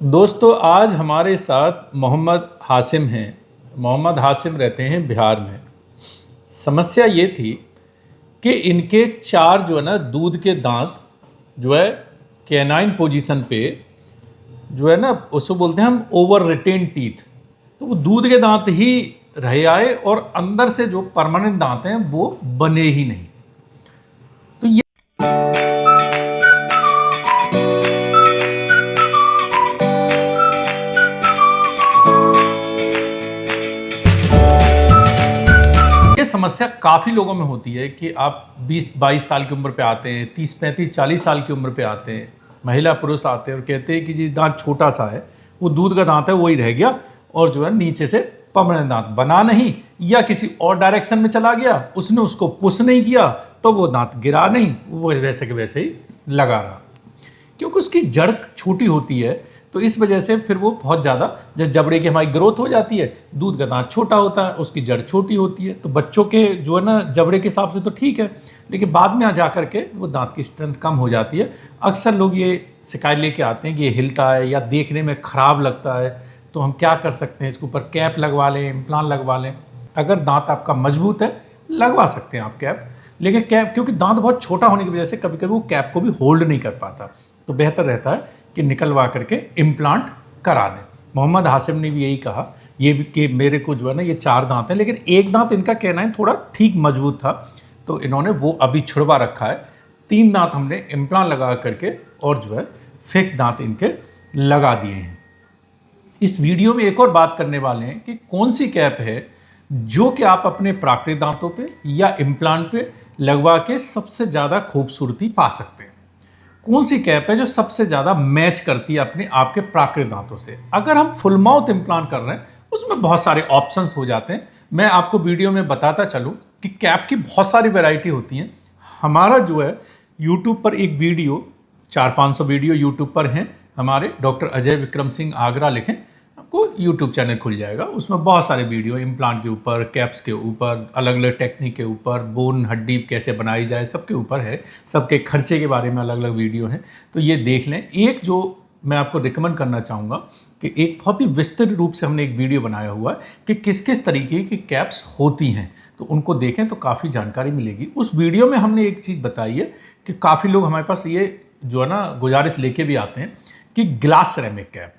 दोस्तों आज हमारे साथ मोहम्मद हाशिम हैं। मोहम्मद हाशिम रहते हैं बिहार में। समस्या ये थी कि इनके चार जो है ना दूध के दांत जो है कैनाइन पोजीशन पे जो है ना उसको बोलते हैं हम ओवर रिटेन टीथ। तो वो दूध के दांत ही रह आए और अंदर से जो परमानेंट दांत हैं वो बने ही नहीं। तो ये समस्या काफ़ी लोगों में होती है कि आप 20-22 साल की उम्र पे आते हैं, 30-35-40 साल की उम्र पे आते हैं, महिला पुरुष आते हैं और कहते हैं कि जी दांत छोटा सा है, वो दूध का दांत है वही रह गया और जो है नीचे से परमानेंट दांत बना नहीं या किसी और डायरेक्शन में चला गया, उसने उसको पुश नहीं किया तो वो दांत गिरा नहीं, वो वैसे के वैसे ही लगा रहा क्योंकि उसकी जड़ छोटी होती है। तो इस वजह से फिर वो बहुत ज़्यादा जब जबड़े की हमारी ग्रोथ हो जाती है, दूध का दांत छोटा होता है, उसकी जड़ छोटी होती है। तो बच्चों के जो है ना जबड़े के हिसाब से तो ठीक है, लेकिन बाद में आ जा कर के वो दांत की स्ट्रेंथ कम हो जाती है। अक्सर लोग ये शिकायत लेके आते हैं कि ये हिलता है या देखने में ख़राब लगता है। तो हम क्या कर सकते हैं, इसके ऊपर कैप लगवा लें, इम्प्लांट लगवा लें। अगर दांत आपका मजबूत है लगवा सकते हैं आप कैप, लेकिन कैप क्योंकि दांत बहुत छोटा होने की वजह से कभी कभी वो कैप को भी होल्ड नहीं कर पाता, तो बेहतर रहता है कि निकलवा करके इम्प्लांट करा दें। मोहम्मद हाशिम ने भी यही कहा ये भी कि मेरे को जो है ना ये 4 दांत हैं, लेकिन एक दांत इनका कैनाइन थोड़ा ठीक मजबूत था, तो इन्होंने वो अभी छुड़वा रखा है। 3 दांत हमने इम्प्लांट लगा करके और जो है फिक्स दांत इनके लगा दिए हैं। इस वीडियो में एक और बात करने वाले हैं कि कौन सी कैप है जो कि आप अपने प्राकृतिक दांतों पे या इम्प्लांट पे लगवा के सबसे ज़्यादा खूबसूरती पा सकते हैं। कौन सी कैप है जो सबसे ज़्यादा मैच करती है अपने आपके प्राकृतिक दांतों से। अगर हम फुल माउथ इम्प्लांट कर रहे हैं उसमें बहुत सारे ऑप्शंस हो जाते हैं। मैं आपको वीडियो में बताता चलूँ कि कैप की बहुत सारी वैरायटी होती हैं। हमारा जो है यूट्यूब पर एक वीडियो 400-500 वीडियो यूट्यूब पर हैं हमारे। डॉक्टर अजय विक्रम सिंह आगरा लिखें, आपको यूट्यूब चैनल खुल जाएगा। उसमें बहुत सारे वीडियो इम्प्लांट के ऊपर, कैप्स के ऊपर, अलग अलग टेक्निक के ऊपर, बोन हड्डी कैसे बनाई जाए सबके ऊपर है। सबके खर्चे के बारे में अलग अलग वीडियो हैं, तो ये देख लें। एक जो मैं आपको रिकमेंड करना चाहूँगा कि एक बहुत ही विस्तृत रूप से हमने एक वीडियो बनाया हुआ है कि किस किस तरीके की कैप्स होती हैं, तो उनको देखें तो काफ़ी जानकारी मिलेगी। उस वीडियो में हमने एक चीज़ बताई है कि काफ़ी लोग हमारे पास ये जो है ना गुजारिश लेके भी आते हैं कि ग्लास सिरेमिक कैप।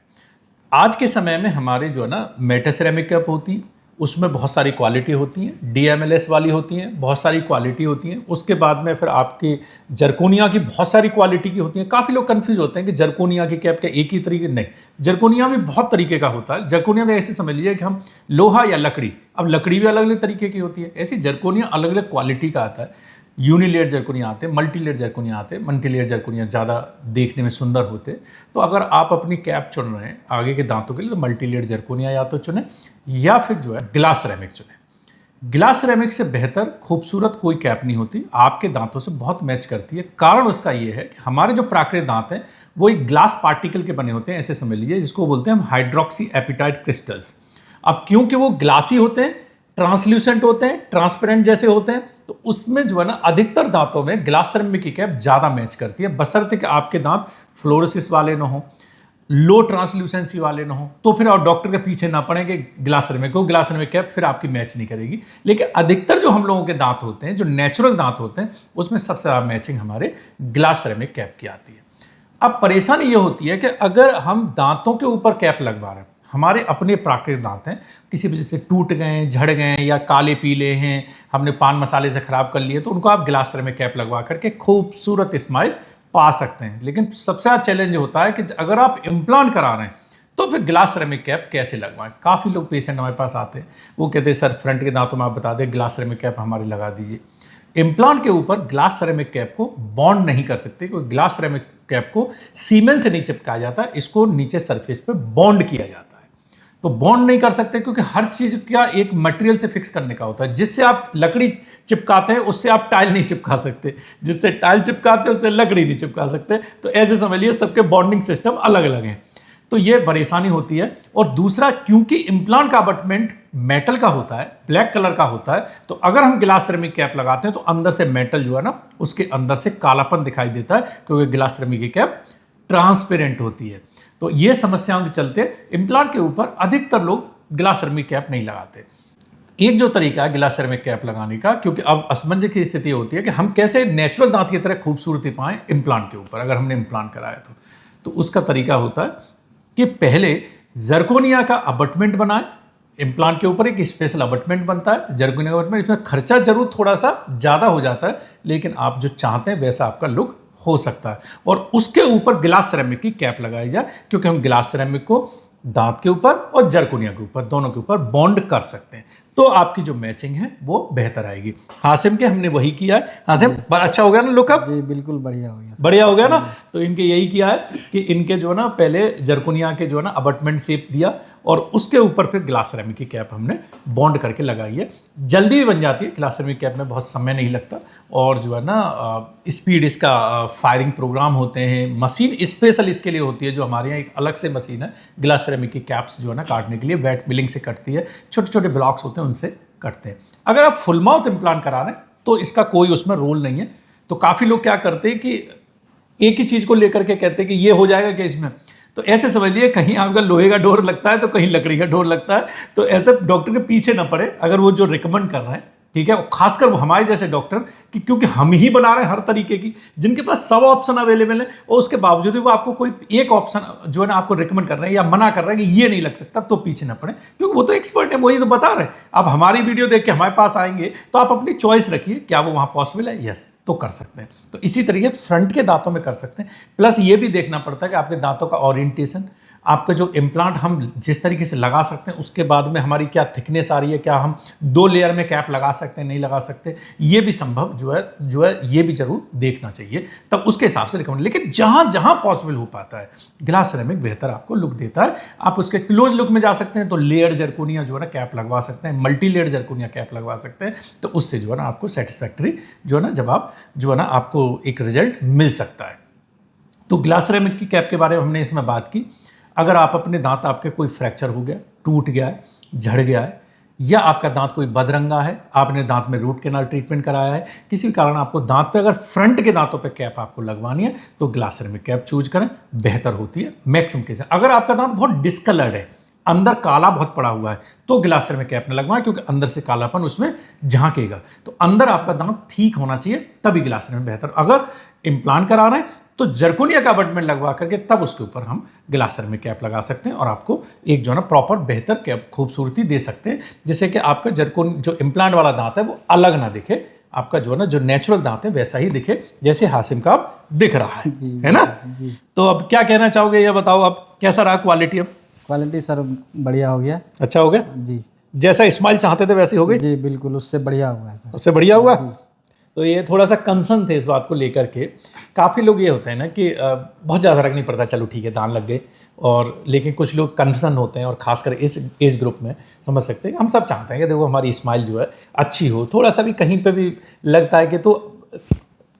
आज के समय में हमारे जो है ना मेटा सिरेमिक कैप होती हैं, उसमें बहुत सारी क्वालिटी होती हैं, DMLS वाली होती हैं, बहुत सारी क्वालिटी होती हैं। उसके बाद में फिर आपकी जरकोनिया की बहुत सारी क्वालिटी की होती हैं। काफ़ी लोग कंफ्यूज होते हैं कि जरकोनिया की कैप का एक ही तरीके, नहीं, जरकोनिया भी बहुत तरीके का होता है। जरकोनिया में ऐसे समझ लीजिए कि हम लोहा या लकड़ी, अब लकड़ी भी अलग अलग तरीके की होती है, ऐसी जरकोनिया अलग अलग क्वालिटी का आता है। यूनिलेयर जरकोनिया आते हैं, मल्टीलेयर जरकोनिया आते हैं। मल्टीलेयर जरकोनिया ज़्यादा देखने में सुंदर होते हैं। तो अगर आप अपनी कैप चुन रहे हैं आगे के दांतों के लिए तो मल्टीलेयर जरकोनिया या तो चुनें या फिर जो है ग्लास सिरेमिक चुनें। ग्लास सिरेमिक से बेहतर खूबसूरत कोई कैप नहीं होती, आपके दांतों से बहुत मैच करती है। कारण उसका ये है कि हमारे जो प्राकृतिक दांत हैं वो एक ग्लास पार्टिकल के बने होते हैं, ऐसे समझ लीजिए, जिसको बोलते हैं हम हाइड्रोक्सी एपिटाइट क्रिस्टल्स। अब क्योंकि वो ग्लासी होते हैं, ट्रांसल्यूसेंट होते हैं, ट्रांसपेरेंट जैसे होते हैं, तो उसमें जो है ना अधिकतर दांतों में ग्लास सिरेमिक की कैप ज़्यादा मैच करती है, बशर्ते कि आपके दांत फ्लोरोसिस वाले ना हो, लो ट्रांसल्यूसेंसी वाले ना हो, तो फिर आप डॉक्टर के पीछे ना पड़े कि ग्लास सिरेमिक को, ग्लास सिरेमिक कैप फिर आपकी मैच नहीं करेगी। लेकिन अधिकतर जो हम लोगों के दांत होते हैं, जो नेचुरल दांत होते हैं, उसमें सबसे ज़्यादा मैचिंग हमारे ग्लास सिरेमिक कैप की आती है। अब परेशानी ये होती है कि अगर हम दांतों के ऊपर कैप लगवा रहे हैं, हमारे अपने प्राकृतिक दांत हैं, किसी वजह से टूट गए, झड़ गए या काले पीले हैं, हमने पान मसाले से ख़राब कर लिए, तो उनको आप ग्लास सिरेमिक कैप लगवा करके खूबसूरत स्माइल पा सकते हैं। लेकिन सबसे ज़्यादा चैलेंज होता है कि अगर आप इम्प्लांट करा रहे हैं तो फिर ग्लास सिरेमिक कैप कैसे लगवाएं। काफ़ी लोग पेशेंट हमारे पास आते हैं, वो कहते हैं सर फ्रंट के दांतों में आप बता दें ग्लास सिरेमिक कैप हमारे लगा दीजिए। इम्प्लांट के ऊपर ग्लास सिरेमिक कैप को बॉन्ड नहीं कर सकते, क्योंकि ग्लास सिरेमिक कैप को सीमेंट से नहीं चिपकाया जाता, इसको नीचे सरफेस पे बॉन्ड किया जाता है। तो बॉन्ड नहीं कर सकते क्योंकि हर चीज़ का एक मटेरियल से फिक्स करने का होता है। जिससे आप लकड़ी चिपकाते हैं उससे आप टाइल नहीं चिपका सकते, जिससे टाइल चिपकाते हैं उससे लकड़ी नहीं चिपका सकते। तो ऐसे समझ लिए सबके बॉन्डिंग सिस्टम अलग अलग हैं, तो ये परेशानी होती है। और दूसरा, क्योंकि इम्प्लांट का अबटमेंट मेटल का होता है, ब्लैक कलर का होता है, तो अगर हम ग्लास सिरेमिक कैप लगाते हैं तो अंदर से मेटल जो है ना उसके अंदर से कालापन दिखाई देता है, क्योंकि ग्लास सिरेमिक की कैप ट्रांसपेरेंट होती है। तो ये समस्याओं के चलते इम्प्लांट के ऊपर अधिकतर लोग ग्लास सेरेमिक कैप नहीं लगाते। एक जो तरीका है ग्लास सेरेमिक कैप लगाने का, क्योंकि अब असमंजस की स्थिति होती है कि हम कैसे नेचुरल दांत की तरह खूबसूरती पाएं इम्प्लांट के ऊपर, अगर हमने इम्प्लांट कराया तो उसका तरीका होता है कि पहले जर्कोनिया का अबटमेंट बनाएं। इम्प्लांट के ऊपर एक स्पेशल अबटमेंट बनता है जर्कोनिया का अबटमेंट। इसमें खर्चा जरूर थोड़ा सा ज़्यादा हो जाता है, लेकिन आप जो चाहते हैं वैसा आपका लुक हो सकता है। और उसके ऊपर ग्लास सेरेमिक की कैप लगाई जाए, क्योंकि हम ग्लास सेरेमिक को दांत के ऊपर और जर्कोनिया के ऊपर दोनों के ऊपर बॉन्ड कर सकते हैं, तो आपकी जो मैचिंग है वो बेहतर आएगी। हासिम के हमने वही किया है। हासिम अच्छा हो गया ना लुक? अब जी बिल्कुल बढ़िया हो गया, बढ़िया हो गया ना। तो इनके यही किया है कि इनके जो है ना पहले जर्कोनिया के जो है ना अबटमेंट शेप दिया और उसके ऊपर फिर ग्लास सेरेमिक की कैप हमने बॉन्ड करके लगाई है। जल्दी भी बन जाती है, ग्लास सेरेमिक कैप में बहुत समय नहीं लगता, और जो है ना स्पीड इसका फायरिंग प्रोग्राम होते हैं। मशीन स्पेशल इसके लिए होती है, जो हमारे यहाँ एक अलग से मशीन है ग्लास सेरेमिक की कैप्स जो है ना काटने के लिए, वेट मिलिंग से कटती है, छोटे छोटे ब्लॉक्स होते हैं उनसे कटते हैं। अगर आप फुल माउथ इम्प्लांट करा रहे हैं तो इसका कोई उसमें रोल नहीं है। तो काफ़ी लोग क्या करते हैं कि एक ही चीज़ को लेकर के कहते हैं कि ये हो जाएगा क्या इसमें, तो ऐसे समझ लिए कहीं आपका लोहे का डोर लगता है तो कहीं लकड़ी का डोर लगता है। तो ऐसे डॉक्टर के पीछे ना पड़े, अगर वो जो रिकमेंड कर रहे हैं, ठीक है, खासकर वो हमारे जैसे डॉक्टर कि क्योंकि हम ही बना रहे हैं हर तरीके की, जिनके पास सब ऑप्शन अवेलेबल है, और उसके बावजूद भी वो आपको कोई एक ऑप्शन जो है ना आपको रिकमेंड कर रहे हैं या मना कर रहे हैं कि ये नहीं लग सकता, तो पीछे ना पड़े, क्योंकि वो तो एक्सपर्ट है, वही तो बता रहे हैं। आप हमारी वीडियो देख के हमारे पास आएंगे तो आप अपनी चॉइस रखिए, क्या वो वहाँ पॉसिबल है, यस तो कर सकते हैं। तो इसी तरीके फ्रंट के दांतों में कर सकते हैं। प्लस ये भी देखना पड़ता है कि आपके दांतों का ओरिएंटेशन, आपका जो इम्प्लांट हम जिस तरीके से लगा सकते हैं उसके बाद में हमारी क्या थिकनेस आ रही है, क्या हम 2 लेयर में कैप लगा सकते हैं, नहीं लगा सकते, ये भी संभव जो है ये भी जरूर देखना चाहिए, तब उसके हिसाब से रिकमेंड। लेकिन जहाँ जहाँ पॉसिबल हो पाता है ग्लास सेरेमिक बेहतर आपको लुक देता है। आप उसके क्लोज लुक में जा सकते हैं तो लेयर जर्कोनिया जो है ना कैप लगवा सकते हैं, मल्टी लेयर जर्कोनिया कैप लगवा सकते हैं, तो उससे जो है ना आपको सेटिस्फैक्टरी जो है ना जब आप जो है ना आपको एक रिजल्ट मिल सकता है। तो ग्लास सेरेमिक की कैप के बारे में हमने इसमें बात की। अगर आप अपने दांत आपके कोई फ्रैक्चर हो गया, टूट गया है, झड़ गया है, या आपका दांत कोई बदरंगा है, आपने दांत में रूट कैनाल ट्रीटमेंट कराया है, किसी भी कारण आपको दांत पे अगर फ्रंट के दांतों पे कैप आपको लगवानी है तो ग्लास सेरेमिक कैप चूज करें, बेहतर होती है मैक्सिमम केस। अगर आपका दांत बहुत डिस्कलर्ड है, अंदर काला बहुत पड़ा हुआ है, तो ग्लास सेरेमिक कैप न लगवाएं, क्योंकि अंदर से कालापन उसमें झांकेगा। तो अंदर आपका दांत ठीक होना चाहिए, तभी ग्लास सेरेमिक बेहतर। अगर इम्प्लांट करा रहे हैं तो जर्कोनिया का अबटमेंट लगवा करके तब उसके ऊपर हम ग्लास सेरेमिक कैप लगा सकते हैं, और आपको एक जो है ना प्रॉपर बेहतर कैप खूबसूरती दे सकते हैं, जैसे कि आपका जो इम्प्लांट वाला दांत है वो अलग ना दिखे, आपका जो है ना जो नेचुरल दांत है वैसा ही दिखे जैसे हासिम का अब दिख रहा है ना। जी। तो अब क्या कहना चाहोगे, ये बताओ अब कैसा रहा क्वालिटी? अब क्वालिटी सर बढ़िया हो गया। अच्छा हो गया जी, जैसा स्माइल चाहते थे वैसे हो गई? जी बिल्कुल, उससे बढ़िया हुआ है सर। उससे बढ़िया हुआ। तो ये थोड़ा सा कंसर्न थे इस बात को लेकर के। काफ़ी लोग ये होते हैं ना कि बहुत ज़्यादा फर्क नहीं पड़ता, चलो ठीक है दांत लग गए, और लेकिन कुछ लोग कंसर्न होते हैं, और खासकर इस एज ग्रुप में समझ सकते हैं। हम सब चाहते हैं कि देखो हमारी स्माइल जो है अच्छी हो, थोड़ा सा भी कहीं पे भी लगता है कि तो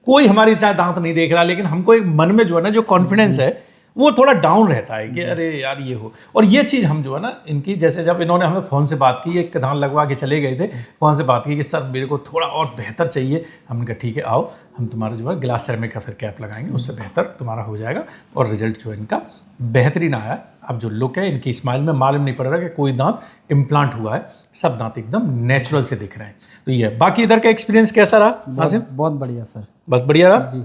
कोई हमारी चाहे दांत नहीं देख रहा, लेकिन हमको एक मन में जो है ना जो कॉन्फिडेंस है वो थोड़ा डाउन रहता है कि अरे यार ये हो। और ये चीज़ हम जो है ना इनकी, जैसे जब इन्होंने हमें फ़ोन से बात की, एक दांत लगवा के चले गए थे, फ़ोन से बात की कि सर मेरे को थोड़ा और बेहतर चाहिए, हमने कहा ठीक है आओ हम तुम्हारा जो है ग्लास सेरेमिक का फिर कैप लगाएंगे, उससे बेहतर तुम्हारा हो जाएगा। और रिजल्ट जो है इनका बेहतरीन आया। अब जो लुक है इनकी स्माइल में मालूम नहीं पड़ रहा कि कोई दांत इम्प्लांट हुआ है, सब दांत एकदम नेचुरल से दिख रहे हैं। तो ये बाकी इधर का एक्सपीरियंस कैसा रहा हासिम? बहुत बढ़िया सर। बस बढ़िया रहा जी।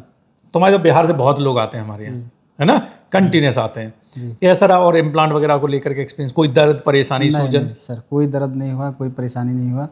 तुम्हारे तो बिहार से बहुत लोग आते हैं हमारे यहाँ, है ना, कंटिन्यूस आते हैं। जी। कैसा रहा और इम्प्लांट वगैरह को लेकर के एक्सपीरियंस? कोई दर्द परेशानी सूजन? नहीं सर, कोई दर्द नहीं हुआ, कोई परेशानी नहीं हुआ,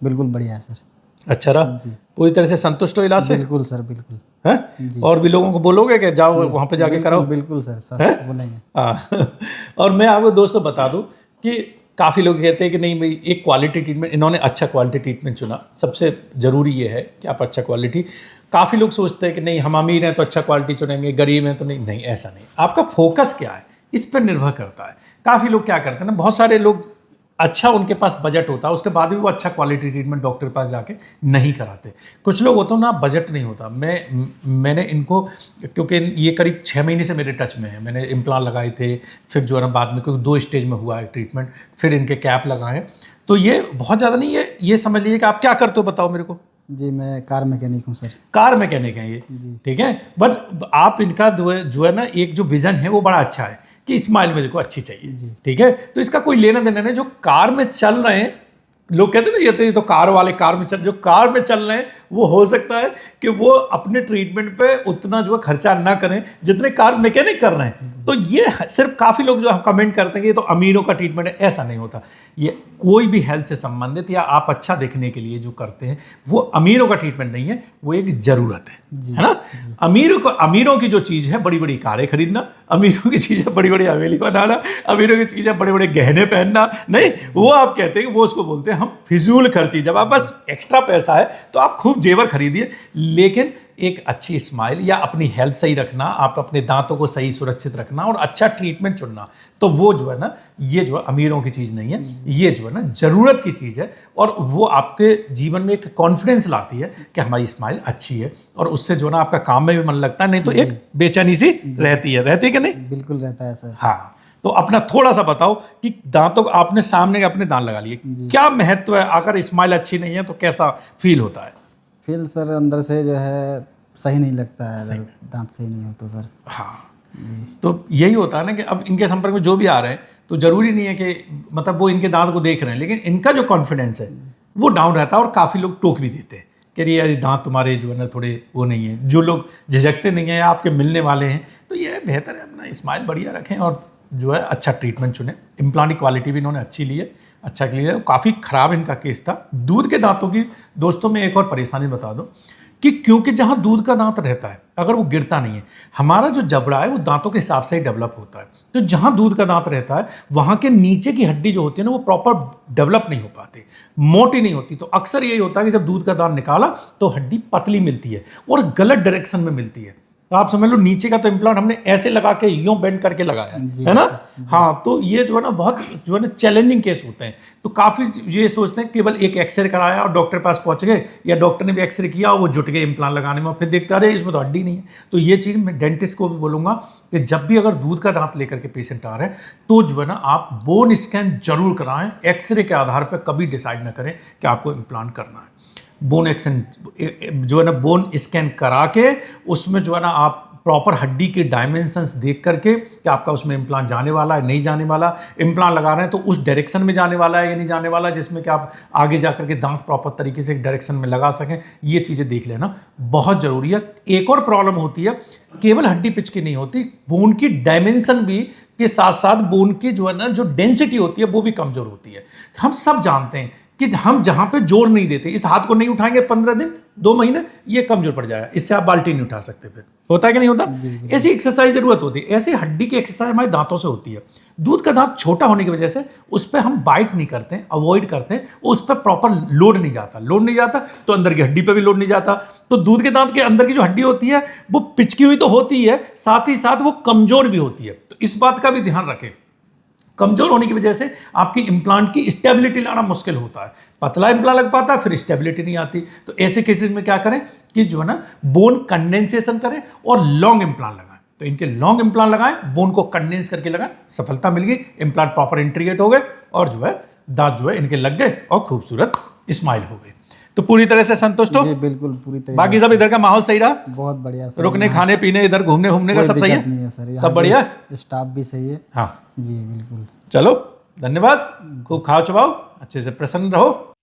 बिल्कुल बढ़िया है सर। अच्छा रहा? जी। पूरी तरह से संतुष्ट हो इलाज से? बिल्कुल सर, बिल्कुल। हैं? और भी लोगों को बोलोगे कि जाओ वहाँ पे जाके कराओ? बिल्कुल सर, सब बोलेंगे। हाँ। और मैं आपको दोस्तों बता दूं कि काफ़ी लोग कहते हैं कि नहीं भाई एक क्वालिटी ट्रीटमेंट, इन्होंने अच्छा क्वालिटी ट्रीटमेंट चुना। सबसे ज़रूरी ये है कि आप अच्छा क्वालिटी, काफ़ी लोग सोचते हैं कि नहीं हम अमीर हैं तो अच्छा क्वालिटी चुनेंगे, गरीब हैं तो नहीं, नहीं ऐसा नहीं। आपका फोकस क्या है इस पर निर्भर करता है। काफ़ी लोग क्या करते हैं ना, बहुत सारे लोग अच्छा उनके पास बजट होता है, उसके बाद भी वो अच्छा क्वालिटी ट्रीटमेंट डॉक्टर के पास जाके नहीं कराते। कुछ लोग होते हैं ना बजट नहीं होता। मैंने इनको, क्योंकि ये करीब 6 महीने से मेरे टच में है, मैंने इम्प्लांट लगाए थे, फिर जो है ना बाद में क्योंकि 2 स्टेज में हुआ है ट्रीटमेंट, फिर इनके कैप लगाए। तो ये बहुत ज़्यादा नहीं है। ये समझ लीजिए कि आप क्या करते हो बताओ मेरे को? जी मैं कार मैकेनिक हूँ सर। कार मैकेनिक हैं ये, ठीक है। बट आप इनका जो है ना एक जो विज़न है वो बड़ा अच्छा है कि स्माइल मेरे को अच्छी चाहिए, जी। ठीक है। तो इसका कोई लेना देना नहीं। जो कार में चल रहे हैं, लोग कहते हैं ना ये तो कार वाले कार में जो कार में चल रहे हैं, वो हो सकता है कि वो अपने ट्रीटमेंट पे उतना जो है खर्चा ना करें जितने कार मैकेनिक कर रहे हैं। तो ये सिर्फ काफ़ी लोग जो कमेंट करते हैं कि ये तो अमीरों का ट्रीटमेंट है, ऐसा नहीं होता। ये कोई भी हेल्थ से संबंधित या आप अच्छा देखने के लिए जो करते हैं वो अमीरों का ट्रीटमेंट नहीं है, वो एक ज़रूरत है ना। अमीरों की जो चीज़ है बड़ी बड़ी कारें खरीदना, अमीरों की चीज़ है बड़ी बड़ी हवेली बनाना, अमीरों की चीज़ है बड़े बड़े गहने पहनना, नहीं, वो आप कहते हैं कि वो उसको बोलते हैं हम फिजूल खर्ची। जब आप बस एक्स्ट्रा पैसा है तो आप खूब जेवर खरीदिए, लेकिन एक अच्छी स्माइल या अपनी हेल्थ सही रखना, आप अपने दांतों को सही सुरक्षित रखना और अच्छा ट्रीटमेंट चुनना, तो वो जो है ना, ये जो है अमीरों की चीज़ नहीं है, ये जो है ना ज़रूरत की चीज़ है। और वो आपके जीवन में एक कॉन्फिडेंस लाती है कि हमारी स्माइल अच्छी है, और उससे जो है ना आपका काम में भी मन लगता है, नहीं तो एक बेचैनी सी रहती है कि नहीं? बिल्कुल रहता है सर। हाँ, तो अपना थोड़ा सा बताओ कि दांतों, आपने सामने अपने दांत लगा लिए, क्या महत्व है? अगर स्माइल अच्छी नहीं है तो कैसा फील होता है? फिर सर अंदर से जो है सही नहीं लगता है, अगर दांत सही नहीं हो तो सर। हाँ, तो यही होता है ना कि अब इनके संपर्क में जो भी आ रहे हैं, तो ज़रूरी नहीं है कि मतलब वो इनके दांत को देख रहे हैं, लेकिन इनका जो कॉन्फिडेंस है वो डाउन रहता है, और काफ़ी लोग टोक भी देते हैं कि यार दांत तुम्हारे जो है ना थोड़े वो नहीं है। जो लोग झिझकते नहीं हैं या आपके मिलने वाले हैं, तो ये बेहतर है अपना स्माइल बढ़िया रखें और जो है अच्छा ट्रीटमेंट चुनें। इम्प्लांट की क्वालिटी भी इन्होंने अच्छी ली है, अच्छा क्लियर है। काफ़ी ख़राब इनका केस था दूध के दांतों की। दोस्तों में एक और परेशानी बता दो कि क्योंकि जहाँ दूध का दांत रहता है, अगर वो गिरता नहीं है, हमारा जो जबड़ा है वो दांतों के हिसाब से ही डेवलप होता है। तो जहाँ दूध का दांत रहता है वहाँ के नीचे की हड्डी जो होती है ना, वो प्रॉपर डेवलप नहीं हो पाती, मोटी नहीं होती। तो अक्सर यही होता है कि जब दूध का दांत निकाला तो हड्डी पतली मिलती है और गलत डायरेक्शन में मिलती है। तो आप समझ लो नीचे का तो इम्प्लांट हमने ऐसे लगा के यूं बेंड करके लगाया है ना। हाँ, तो ये जो है ना बहुत जो है ना चैलेंजिंग केस होते हैं। तो काफ़ी ये सोचते हैं केवल एक एक्सरे कराया और डॉक्टर पास पहुंच गए, या डॉक्टर ने भी एक्सरे किया और वो जुट गए इम्प्लांट लगाने में, फिर देखते अरे इसमें तो हड्डी नहीं है। तो ये चीज़ मैं डेंटिस्ट को भी बोलूँगा कि जब भी अगर दूध का दांत लेकर के पेशेंट आ रहे हैं तो जो है ना आप बोन स्कैन जरूर कराएं। एक्सरे के आधार पर कभी डिसाइड ना करें कि आपको इम्प्लांट करना है। बोन एक्शन जो है ना, बोन स्कैन करा के उसमें जो है ना आप प्रॉपर हड्डी के डायमेंशंस देख करके कि आपका उसमें इम्प्लांट जाने वाला है नहीं जाने वाला, इम्प्लांट लगा रहे हैं तो उस डायरेक्शन में जाने वाला है या नहीं जाने वाला, जिसमें कि आप आगे जा करके दांत प्रॉपर तरीके से एक डायरेक्शन में लगा सकें। ये चीज़ें देख लेना बहुत ज़रूरी है। एक और प्रॉब्लम होती है, केवल हड्डी पिच की नहीं होती, बोन की डायमेंशन भी के साथ साथ बोन की जो है ना जो डेंसिटी होती है वो भी कमज़ोर होती है। हम सब जानते हैं कि हम जहाँ पे जोर नहीं देते, इस हाथ को नहीं उठाएंगे 15 दिन 2 महीने, ये कमजोर पड़ जाएगा, इससे आप बाल्टी नहीं उठा सकते। फिर होता है कि नहीं होता? ऐसी एक्सरसाइज जरूरत होती है। ऐसी हड्डी की एक्सरसाइज हमारे दांतों से होती है। दूध का दांत छोटा होने की वजह से उस पर हम बाइट नहीं करते, अवॉइड करते हैं, उस पर प्रॉपर लोड नहीं जाता तो अंदर की हड्डी पर भी लोड नहीं जाता। तो दूध के दांत के अंदर की जो हड्डी होती है वो पिचकी हुई तो होती है, साथ ही साथ वो कमजोर भी होती है। तो इस बात का भी ध्यान रखें। कमजोर होने की वजह से आपकी इम्प्लांट की स्टेबिलिटी लाना मुश्किल होता है। पतला इम्प्लांट लग पाता है, फिर स्टेबिलिटी नहीं आती। तो ऐसे केसेस में क्या करें कि जो है ना बोन कंडेंसेशन करें और लॉन्ग इम्प्लांट लगाएं। तो इनके लॉन्ग इम्प्लांट लगाएं, बोन को कंडेंस करके लगाएं, सफलता मिल गई, इम्प्लांट प्रॉपर इंटीग्रेट हो गए और जो है दांत जो है इनके लग गए और खूबसूरत स्माइल हो गई। तो पूरी तरह से संतुष्ट हो? जी बिल्कुल पूरी तरह। बाकी सब इधर का माहौल सही रहा? बहुत बढ़िया सर। रुकने खाने पीने इधर घूमने घूमने का सब सही है? नहीं है सर, सब बढ़िया, स्टाफ भी सही है। हाँ जी बिल्कुल। चलो धन्यवाद, खूब खाओ चबाओ, अच्छे से प्रसन्न रहो।